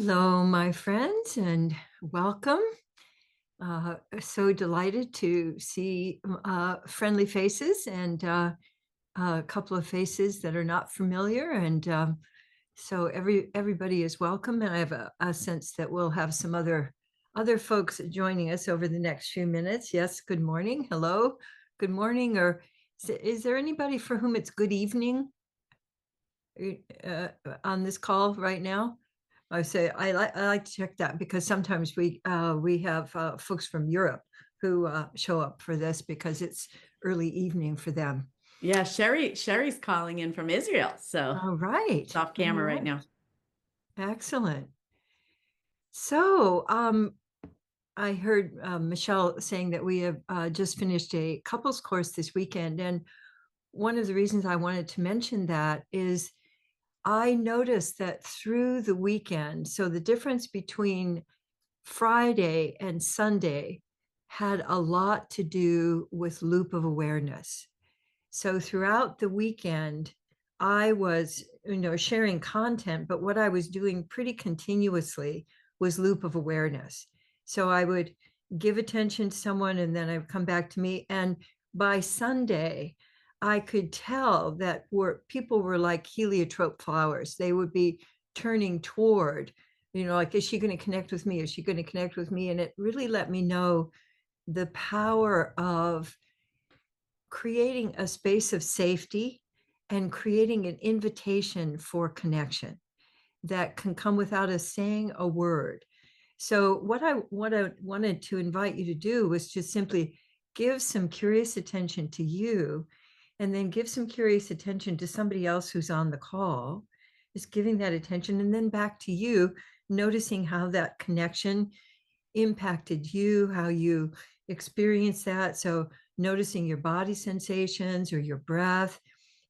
Hello, my friends, and welcome. So delighted to see friendly faces and a couple of faces that are not familiar. And so everybody is welcome. And I have a sense that we'll have some other folks joining us over the next few minutes. Yes, good morning. Hello, good morning. Or is there anybody for whom it's good evening uh, on this call right now? I like to check that because sometimes we have folks from Europe who show up for this because it's early evening for them. Yeah, Sherry's calling in from Israel, so All it's right, off all camera right right, now. excellent. So I heard Michelle saying that we have just finished a couples course this weekend, and one of the reasons I wanted to mention that is I noticed that through the weekend, so the difference between Friday and Sunday had a lot to do with loop of awareness. So throughout the weekend, I was, sharing content, but what I was doing pretty continuously was loop of awareness. So I would give attention to someone and then I would come back to me. And by Sunday, I could tell that people were like heliotrope flowers. They would be turning toward, like, is she going to connect with me? Is she going to connect with me? And it really let me know the power of creating a space of safety and creating an invitation for connection that can come without us saying a word. So what I wanted to invite you to do was just simply give some curious attention to you and then give some curious attention to somebody else who's on the call. Just giving that attention and then back to you, noticing how that connection impacted you, how you experience that. So, noticing your body sensations or your breath,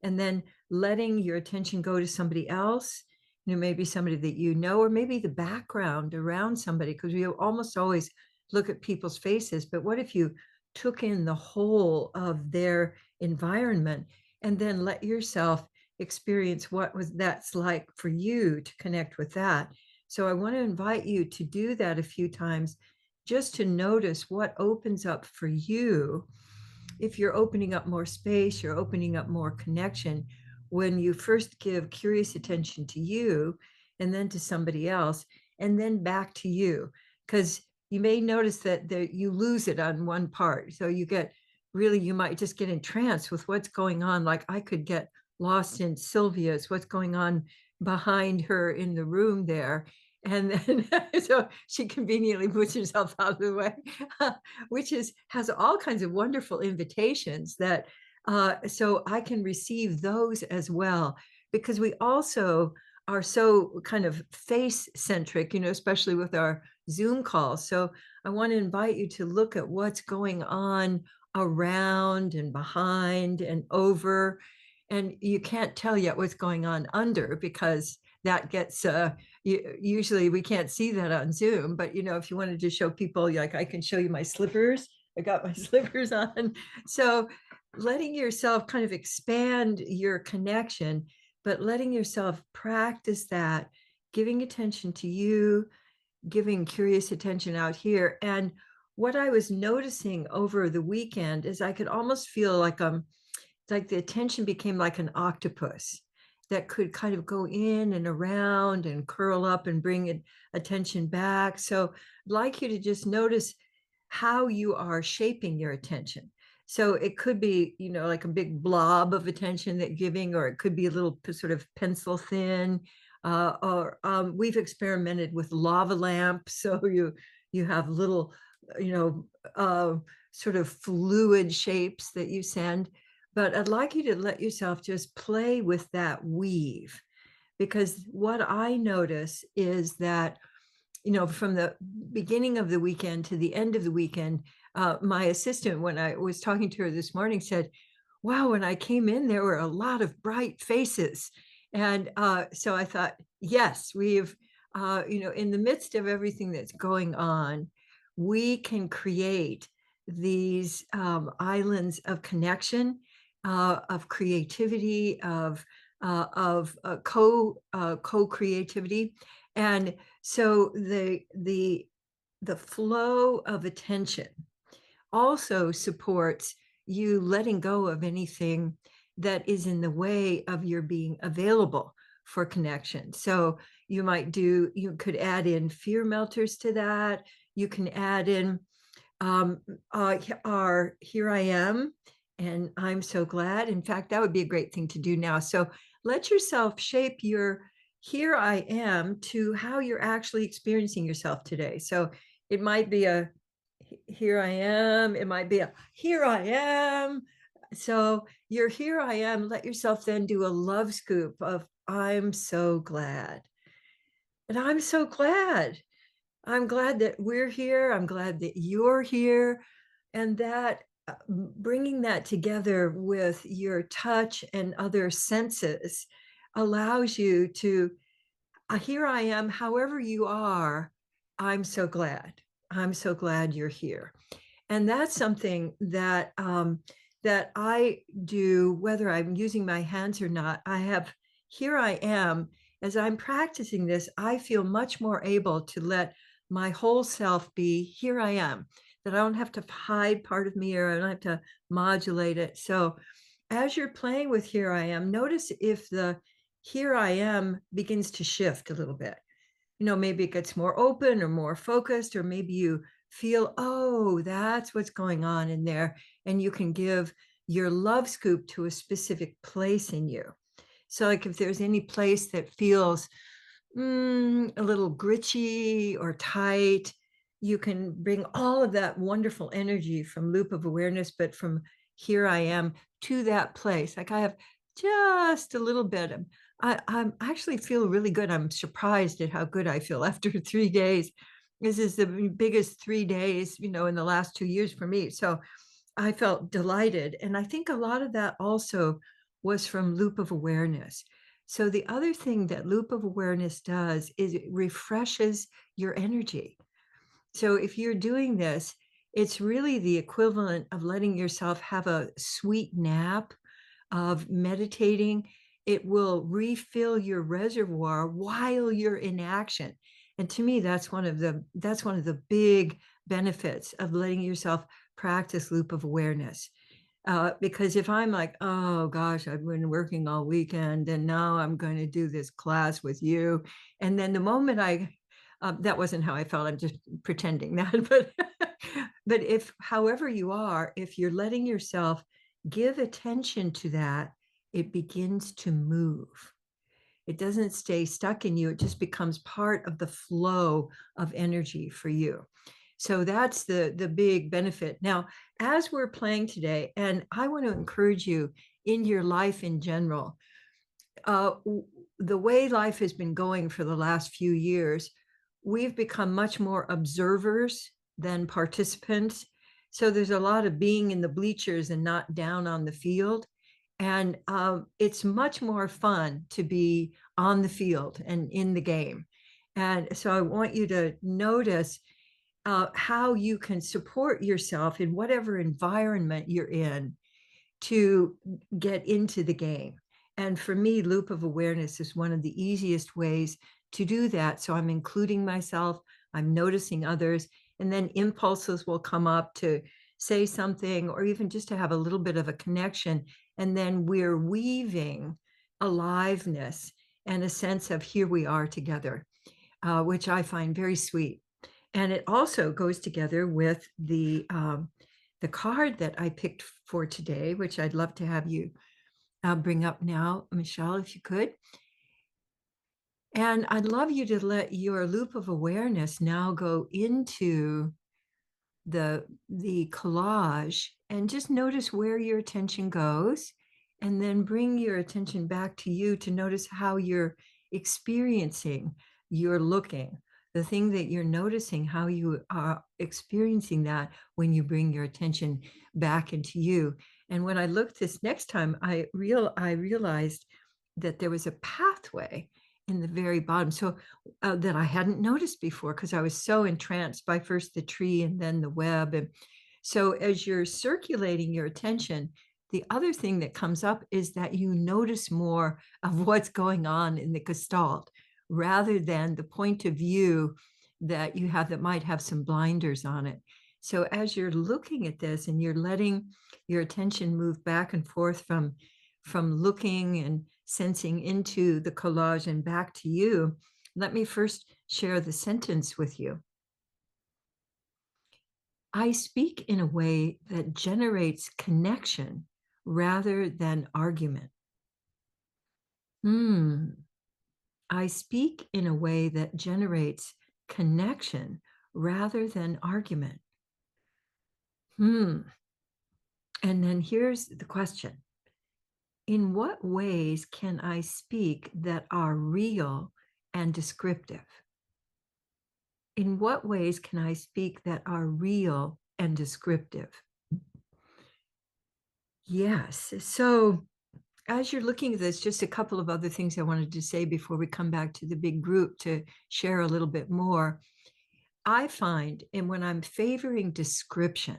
and then letting your attention go to somebody else, maybe somebody that you know, or maybe the background around somebody, because we almost always look at people's faces. But what if you took in the whole of their environment and then let yourself experience what was that's like for you to connect with that? So I want to invite you to do that a few times just to notice what opens up for you. If you're opening up more space, you're opening up more connection when you first give curious attention to you and then to somebody else and then back to you. Because you may notice that you lose it on one part. So you might just get entranced with what's going on. Like I could get lost in Sylvia's, what's going on behind her in the room there. And then so she conveniently puts herself out of the way, which has all kinds of wonderful invitations that so I can receive those as well, because we also are so kind of face centric, especially with our Zoom calls. So I want to invite you to look at what's going on around and behind and over. And you can't tell yet what's going on under because that gets usually we can't see that on Zoom. But if you wanted to show people, like I can show you my slippers. I got my slippers on. So letting yourself kind of expand your connection, but letting yourself practice that, giving attention to you, giving curious attention out here. And what I was noticing over the weekend is I could almost feel like the attention became like an octopus that could kind of go in and around and curl up and bring it attention back. So I'd like you to just notice how you are shaping your attention. So it could be, like a big blob of attention that giving, or it could be a little sort of pencil thin. Or we've experimented with lava lamps, so you have little, you know, uh, sort of fluid shapes that you send. But I'd like you to let yourself just play with that weave, because what I notice is that from the beginning of the weekend to the end of the weekend, my assistant, when I was talking to her this morning, said, "Wow, when I came in, there were a lot of bright faces." And so I thought, yes, in the midst of everything that's going on, we can create these islands of connection, of creativity, of co creativity, and So the flow of attention also supports you letting go of anything that is in the way of your being available for connection. So you could add in fear melters to that. You can add in our here I am, and I'm so glad. In fact, that would be a great thing to do now. So let yourself shape your here I am to how you're actually experiencing yourself today. So it might be a here I am, it might be a here I am. So your here I am, let yourself then do a love scoop of I'm so glad. And I'm so glad. I'm glad that we're here. I'm glad that you're here. And that bringing that together with your touch and other senses allows you to, here I am, however you are. I'm so glad. I'm so glad you're here. And that's something that I do, whether I'm using my hands or not. I have here I am. As I'm practicing this, I feel much more able to let my whole self be here I am, that I don't have to hide part of me or I don't have to modulate it. So as you're playing with here I am, notice if the here I am begins to shift a little bit. Maybe it gets more open or more focused, or maybe you feel, oh, that's what's going on in there. And you can give your love scoop to a specific place in you. So, like if there's any place that feels a little gritchy or tight, you can bring all of that wonderful energy from loop of awareness, but from here I am to that place. Like I have just a little bit. I'm actually feel really good. I'm surprised at how good I feel after 3 days. This is the biggest 3 days, in the last 2 years for me. So I felt delighted. And I think a lot of that also was from loop of awareness. So the other thing that loop of awareness does is it refreshes your energy. So if you're doing this, it's really the equivalent of letting yourself have a sweet nap, of meditating. It will refill your reservoir while you're in action. And to me, that's one of the big benefits of letting yourself practice loop of awareness. Because if I'm like, oh gosh, I've been working all weekend and now I'm going to do this class with you. And then the moment that wasn't how I felt, I'm just pretending that, but if, however you are, if you're letting yourself give attention to that, it begins to move. It doesn't stay stuck in you. It just becomes part of the flow of energy for you. So that's the big benefit. Now, as we're playing today, and I want to encourage you in your life in general, uh, the way life has been going for the last few years, we've become much more observers than participants. So there's a lot of being in the bleachers and not down on the field. And it's much more fun to be on the field and in the game. And so I want you to notice how you can support yourself in whatever environment you're in to get into the game. And for me, loop of awareness is one of the easiest ways to do that. So I'm including myself, I'm noticing others, and then impulses will come up to say something or even just to have a little bit of a connection. And then we're weaving aliveness and a sense of here we are together, which I find very sweet. And it also goes together with the card that I picked for today, which I'd love to have you bring up now, Michelle, if you could. And I'd love you to let your loop of awareness now go into the collage and just notice where your attention goes, and then bring your attention back to you to notice how you're experiencing your looking, the thing that you're noticing, how you are experiencing that when you bring your attention back into you. And when I looked this next time, I realized that there was a pathway in the very bottom, so that I hadn't noticed before because I was so entranced by first the tree and then the web. And so as you're circulating your attention, the other thing that comes up is that you notice more of what's going on in the gestalt, rather than the point of view that you have that might have some blinders on it. So as you're looking at this and you're letting your attention move back and forth from looking and sensing into the collage and back to you, let me first share the sentence with you. I speak in a way that generates connection rather than argument. Hmm. I speak in a way that generates connection rather than argument. Hmm. And then here's the question. In what ways can I speak that are real and descriptive? In what ways can I speak that are real and descriptive? Yes. So as you're looking at this, just a couple of other things I wanted to say before we come back to the big group to share a little bit more. I find, and when I'm favoring description,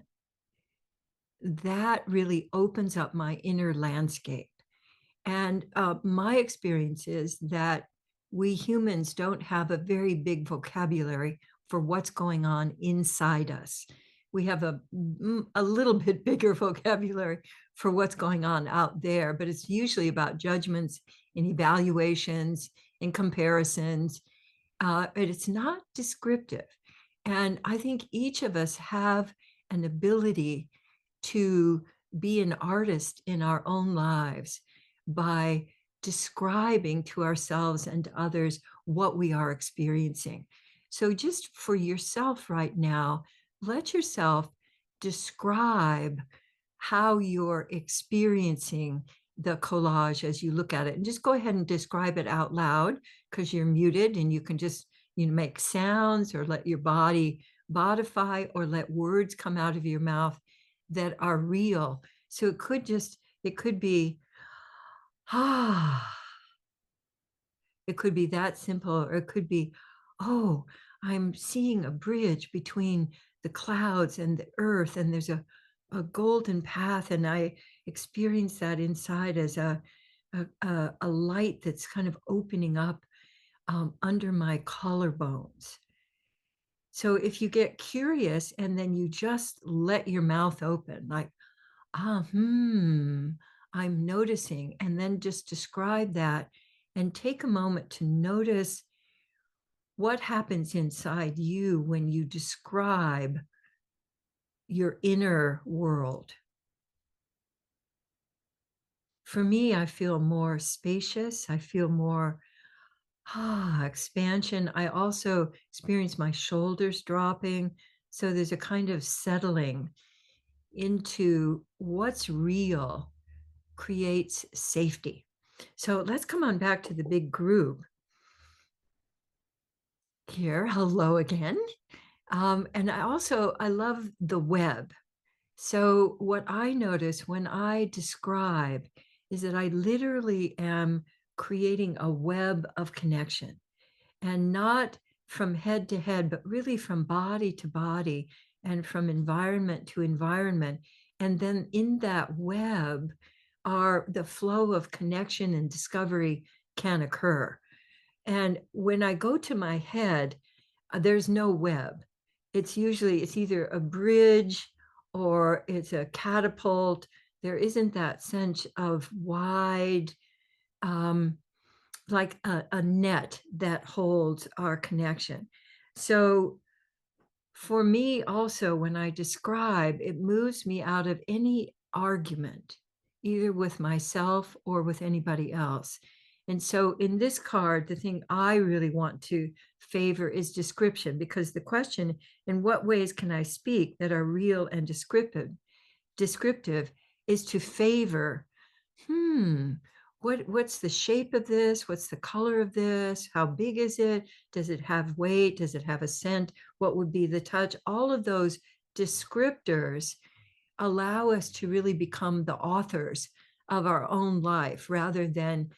that really opens up my inner landscape. And my experience is that we humans don't have a very big vocabulary for what's going on inside us. We have a little bit bigger vocabulary for what's going on out there, but it's usually about judgments and evaluations and comparisons. But it's not descriptive. And I think each of us have an ability to be an artist in our own lives by describing to ourselves and to others what we are experiencing. So, just for yourself right now, let yourself describe how you're experiencing the collage as you look at it. And just go ahead and describe it out loud because you're muted and you can just make sounds or let your body bodify or let words come out of your mouth that are real. So it could be, ah, it could be that simple, or it could be, oh, I'm seeing a bridge between the clouds and the earth, and there's a golden path, and I experience that inside as a light that's kind of opening up under my collarbones. So if you get curious and then you just let your mouth open, like, I'm noticing, and then just describe that and take a moment to notice what happens inside you when you describe your inner world. For me, I feel more spacious. I feel more expansion. I also experience my shoulders dropping. So there's a kind of settling into what's real creates safety. So let's come on back to the big group here. Hello again. And I love the web. So what I notice when I describe is that I literally am creating a web of connection, and not from head to head, but really from body to body and from environment to environment. And then in that web are the flow of connection and discovery can occur. And when I go to my head, there's no web. It's either a bridge or it's a catapult. There isn't that sense of wide, um, like a net that holds our connection. So for me also, when I describe, it moves me out of any argument, either with myself or with anybody else. And so in this card, the thing I really want to favor is description, because the question, in what ways can I speak that are real and descriptive is to favor, hmm, what's the shape of this? What's the color of this? How big is it? Does it have weight? Does it have a scent? What would be the touch? All of those descriptors allow us to really become the authors of our own life rather than,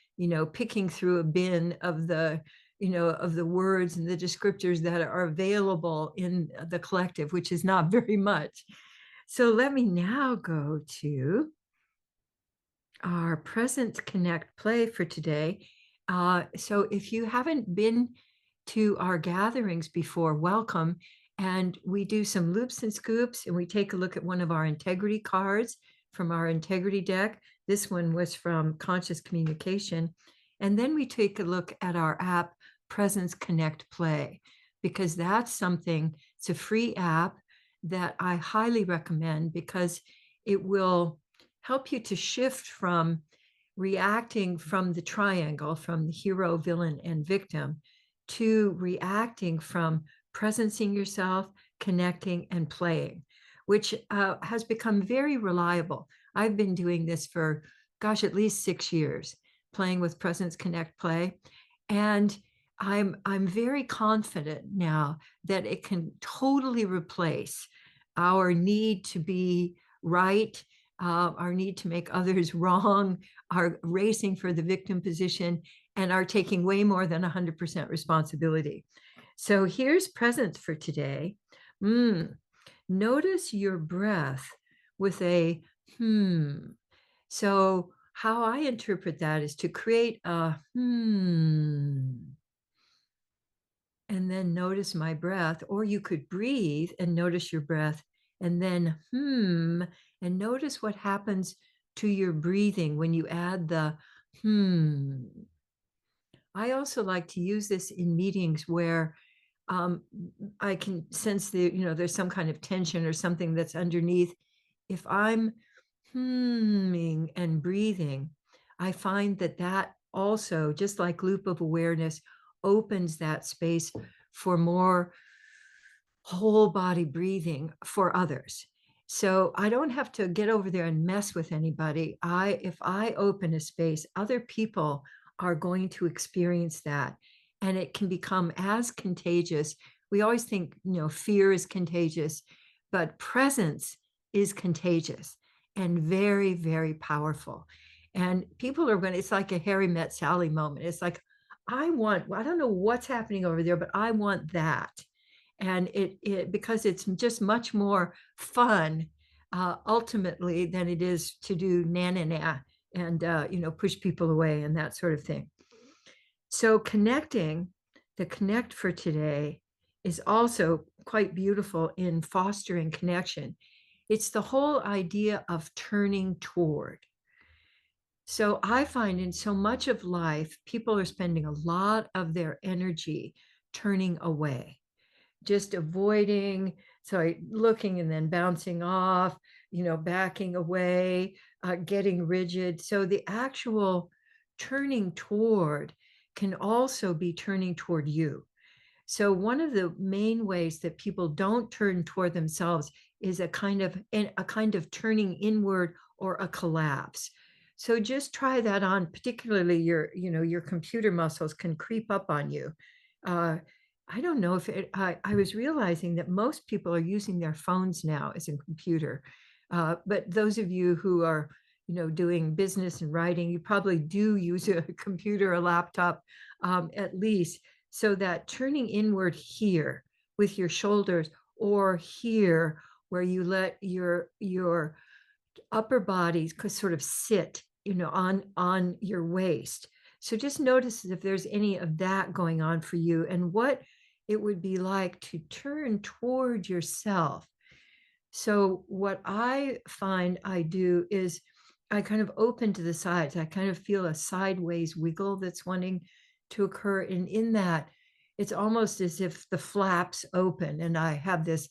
picking through a bin of the words and the descriptors that are available in the collective, which is not very much. So let me now go to our present connect play for today. So if you haven't been to our gatherings before, welcome. And we do some loops and scoops, and we take a look at one of our integrity cards from our integrity deck. This one was from Conscious Communication. And then we take a look at our app, Presence Connect Play, because that's something, it's a free app that I highly recommend because it will help you to shift from reacting from the triangle, from the hero, villain, and victim, to reacting from presencing yourself, connecting, and playing, which has become very reliable. I've been doing this for, gosh, at least 6 years, playing with Presence Connect Play. And I'm very confident now that it can totally replace our need to be right, our need to make others wrong, are racing for the victim position, and are taking way more than 100% responsibility. So here's presence for today. Notice your breath with a hmm. So how I interpret that is to create a and then notice my breath, or you could breathe and notice your breath, and then and notice what happens to your breathing when you add the hmm. I also like to use this in meetings where um, I can sense there's some kind of tension or something that's underneath. If I'm humming and breathing, I find that that also, just like loop of awareness, opens that space for more whole body breathing for others. So I don't have to get over there and mess with anybody. If I open a space, other people are going to experience that, and it can become as contagious. We always think, fear is contagious, but presence is contagious and very, very powerful. And people are going to, it's like a Harry met Sally moment. It's like, I don't know what's happening over there, but I want that. And it because it's just much more fun ultimately than it is to do na na na and push people away and that sort of thing. So the connect for today is also quite beautiful in fostering connection. It's the whole idea of turning toward. So I find in so much of life, people are spending a lot of their energy turning away, just avoiding, sorry, looking and then bouncing off, backing away, getting rigid. So the actual turning toward can also be turning toward you. So one of the main ways that people don't turn toward themselves is a kind of turning inward or a collapse. So just try that on, particularly your computer muscles can creep up on you. Uh, I don't know if I was realizing that most people are using their phones now as a computer. But those of you who are, doing business and writing, you probably do use a computer, a laptop, at least. So that turning inward here with your shoulders, or here where you let your upper bodies could sort of sit, on your waist. So just notice if there's any of that going on for you and what it would be like to turn toward yourself. So what I find I do is I kind of open to the sides. I kind of feel a sideways wiggle that's wanting to occur. And in that, it's almost as if the flaps open and I have this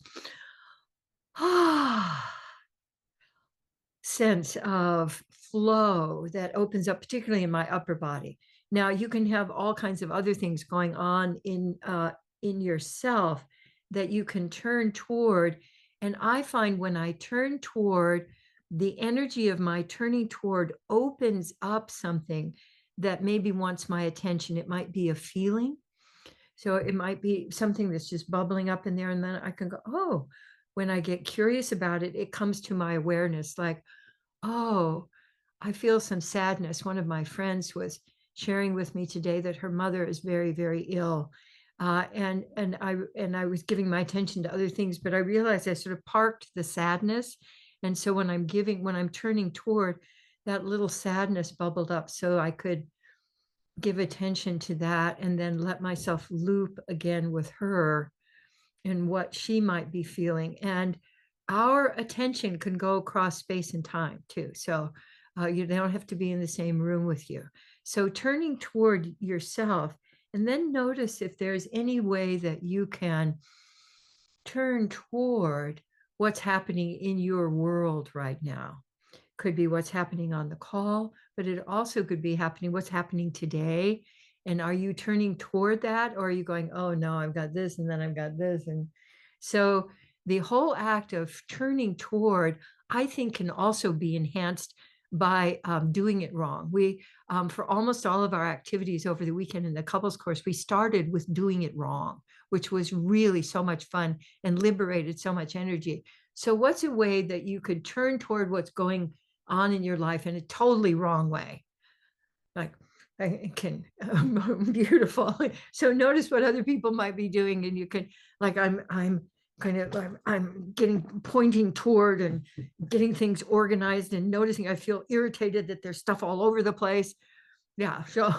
sense of flow that opens up, particularly in my upper body. Now, you can have all kinds of other things going on in yourself that you can turn toward. And I find when I turn toward, the energy of my turning toward opens up something that maybe wants my attention. It might be a feeling. So it might be something that's just bubbling up in there. And then I can go, oh, when I get curious about it, it comes to my awareness like, oh, I feel some sadness. One of my friends was sharing with me today that her mother is very, very ill. And I was giving my attention to other things, but I realized I sort of parked the sadness. And so when I'm turning toward, that little sadness bubbled up so I could give attention to that, and then let myself loop again with her and what she might be feeling. And our attention can go across space and time too. So they don't have to be in the same room with you. So turning toward yourself, and then notice if there's any way that you can turn toward what's happening in your world right now. Could be what's happening on the call, but it also could be happening, what's happening today. And are you turning toward that? Or are you going, oh no, I've got this and then I've got this. And so the whole act of turning toward, I think, can also be enhanced by doing it wrong. We, for almost all of our activities over the weekend in the couples course, we started with doing it wrong, which was really so much fun and liberated so much energy. So what's a way that you could turn toward what's going on in your life in a totally wrong way? Like, I can, beautiful. So notice what other people might be doing, and you can, like, I'm kind of, I'm getting pointing toward and getting things organized and noticing I feel irritated that there's stuff all over the place. Yeah. So,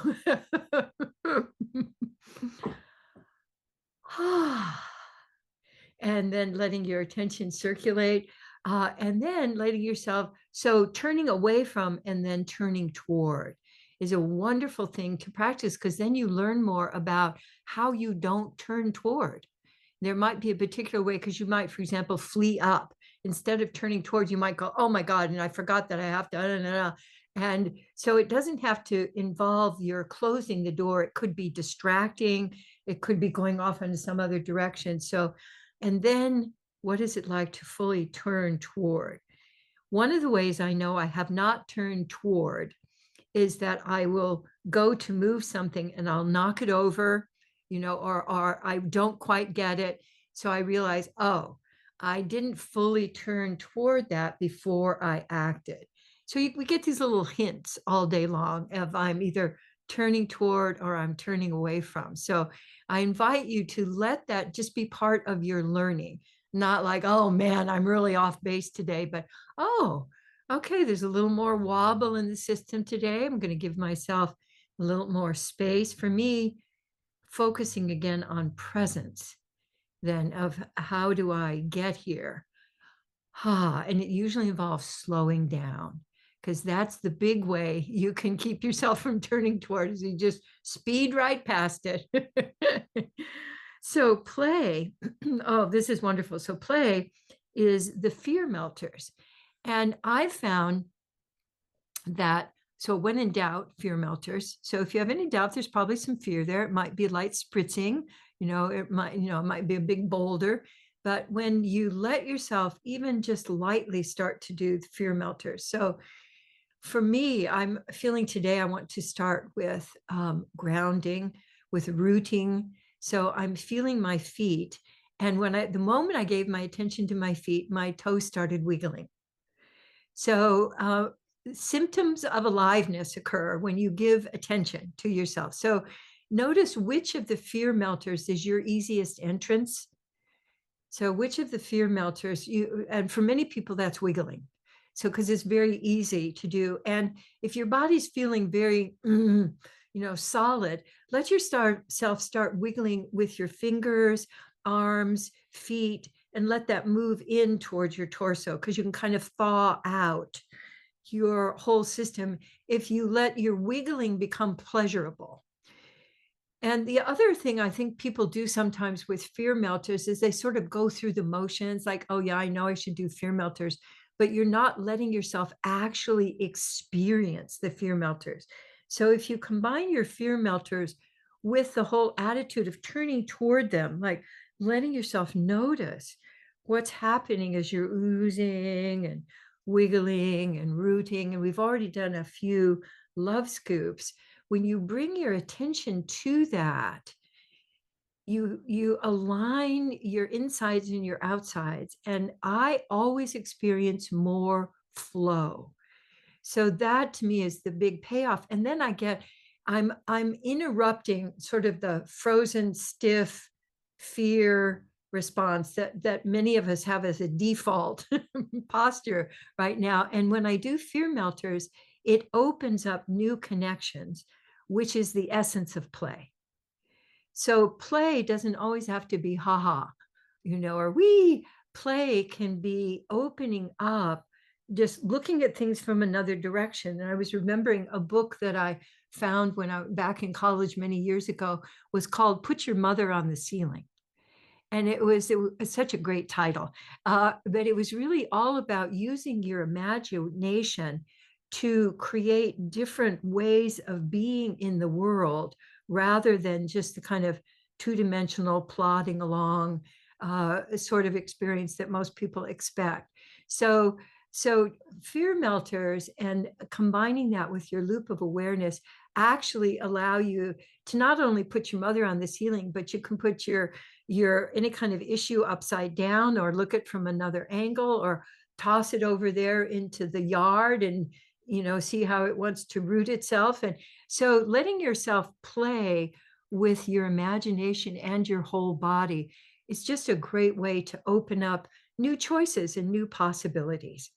and then letting your attention circulate, and then letting yourself, so turning away from and then turning toward is a wonderful thing to practice, because then you learn more about how you don't turn toward. There might be a particular way, because you might, for example, flee up. Instead of turning towards, you might go, oh my God, and I forgot that I have to. And so it doesn't have to involve your closing the door. It could be distracting. It could be going off into some other direction. So, and then what is it like to fully turn toward? One of the ways I know I have not turned toward is that I will go to move something and I'll knock it over, or I don't quite get it. So I realize, oh, I didn't fully turn toward that before I acted. So we get these little hints all day long of I'm either turning toward or I'm turning away from. So I invite you to let that just be part of your learning, not like, oh man, I'm really off base today, but oh, okay, there's a little more wobble in the system today. I'm going to give myself a little more space. For me, focusing again on presence, then of how do I get here? And it usually involves slowing down, because that's the big way you can keep yourself from turning towards. You just speed right past it. So play, oh, this is wonderful. So play is the fear melters. And I've found that, so when in doubt, fear melters. So if you have any doubt, there's probably some fear there. It might be light spritzing, it might be a big boulder. But when you let yourself even just lightly start to do the fear melters. So for me, I'm feeling today, I want to start with grounding, with rooting. So I'm feeling my feet. And the moment I gave my attention to my feet, my toes started wiggling. So symptoms of aliveness occur when you give attention to yourself. So notice which of the fear melters is your easiest entrance. So which of the fear melters and for many people that's wiggling. So because it's very easy to do. And if your body's feeling very, solid, let yourself start wiggling with your fingers, arms, feet, and let that move in towards your torso, because you can kind of thaw out your whole system if you let your wiggling become pleasurable. And the other thing I think people do sometimes with fear melters is they sort of go through the motions like, oh, yeah, I know I should do fear melters, but you're not letting yourself actually experience the fear melters. So if you combine your fear melters with the whole attitude of turning toward them, like letting yourself notice what's happening as you're oozing and wiggling and rooting, and we've already done a few love scoops. When you bring your attention to that, you align your insides and your outsides, and I always experience more flow. So that to me is the big payoff. And then I'm interrupting sort of the frozen stiff fear response that many of us have as a default posture right now. And when I do fear melters, it opens up new connections which is the essence of play. So play doesn't always have to be haha, or we. Play can be opening up, just looking at things from another direction. And I was remembering a book that I found when I back in college many years ago was called Put Your Mother on the Ceiling. And it was such a great title. But it was really all about using your imagination to create different ways of being in the world rather than just the kind of two-dimensional plodding along sort of experience that most people expect. So, so fear melters and combining that with your loop of awareness actually allow you to not only put your mother on the ceiling, but you can put your any kind of issue upside down or look at from another angle or toss it over there into the yard and see how it wants to root itself. And so letting yourself play with your imagination and your whole body is just a great way to open up new choices and new possibilities.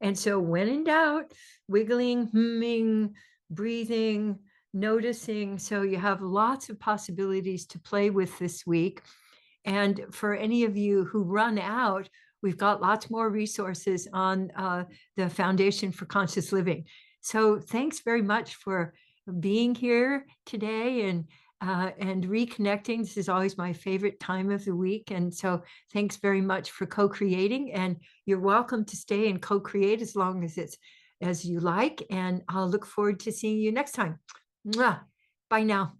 And so when in doubt, wiggling, humming, breathing, noticing. So you have lots of possibilities to play with this week. And for any of you who run out, we've got lots more resources on the Foundation for Conscious Living. So thanks very much for being here today and reconnecting. This is always my favorite time of the week. And so thanks very much for co-creating. And you're welcome to stay and co-create as long as it's as you like. And I'll look forward to seeing you next time. Mwah. Bye now.